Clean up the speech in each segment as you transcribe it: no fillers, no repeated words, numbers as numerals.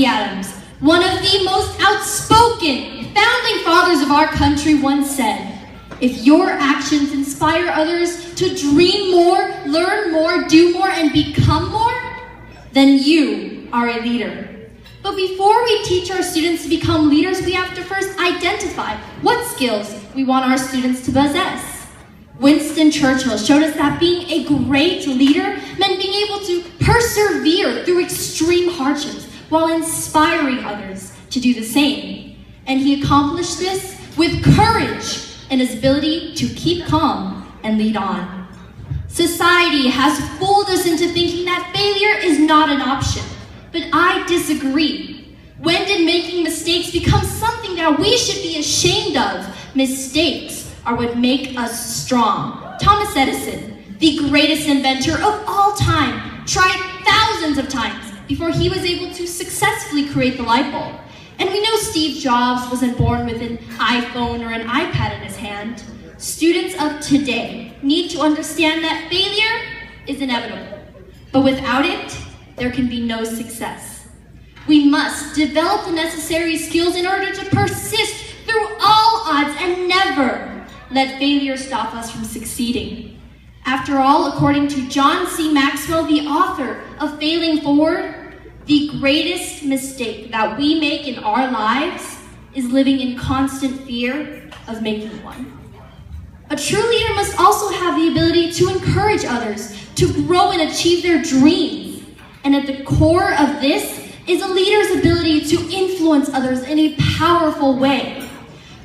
Quincy Adams, one of the most outspoken founding fathers of our country, once said, "If your actions inspire others to dream more, learn more, do more, and become more, then you are a leader." But before we teach our students to become leaders, we have to first identify what skills we want our students to possess. Winston Churchill showed us that being a great leader meant being able to persevere through extreme hardships while inspiring others to do the same. And he accomplished this with courage and his ability to keep calm and lead on. Society has fooled us into thinking that failure is not an option, but I disagree. When did making mistakes become something that we should be ashamed of? Mistakes are what make us strong. Thomas Edison, the greatest inventor of all time, tried thousands of times before he was able to successfully create the light bulb. And we know Steve Jobs wasn't born with an iPhone or an iPad in his hand. Students of today need to understand that failure is inevitable, but without it, there can be no success. We must develop the necessary skills in order to persist through all odds and never let failure stop us from succeeding. After all, according to John C. Maxwell, the author of Failing Forward, the greatest mistake that we make in our lives is living in constant fear of making one. A true leader must also have the ability to encourage others to grow and achieve their dreams. And at the core of this is a leader's ability to influence others in a powerful way.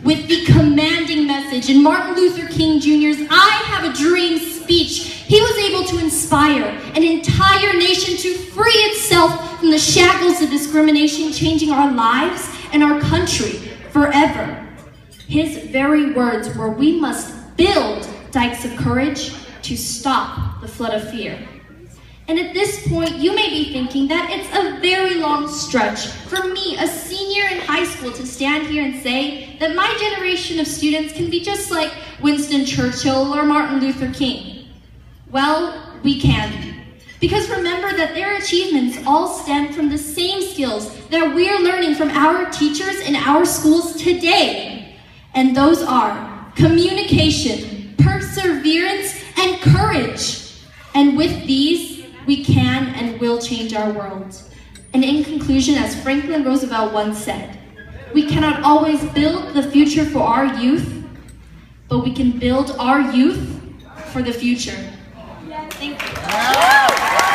With the commanding message in Martin Luther King Jr.'s "I Have a Dream" speech, he was able to inspire an entire nation to free itself from the shackles of discrimination, changing our lives and our country forever. His very words were, "We must build dikes of courage to stop the flood of fear." And at this point, you may be thinking that it's a very long stretch for me, a senior in high school, to stand here and say that my generation of students can be just like Winston Churchill or Martin Luther King. Well, we can be. Because remember that their achievements all stem from the same skills that we're learning from our teachers in our schools today. And those are communication, perseverance, and courage. And with these, we can and will change our world. And in conclusion, as Franklin Roosevelt once said, we cannot always build the future for our youth, but we can build our youth for the future. Thank you.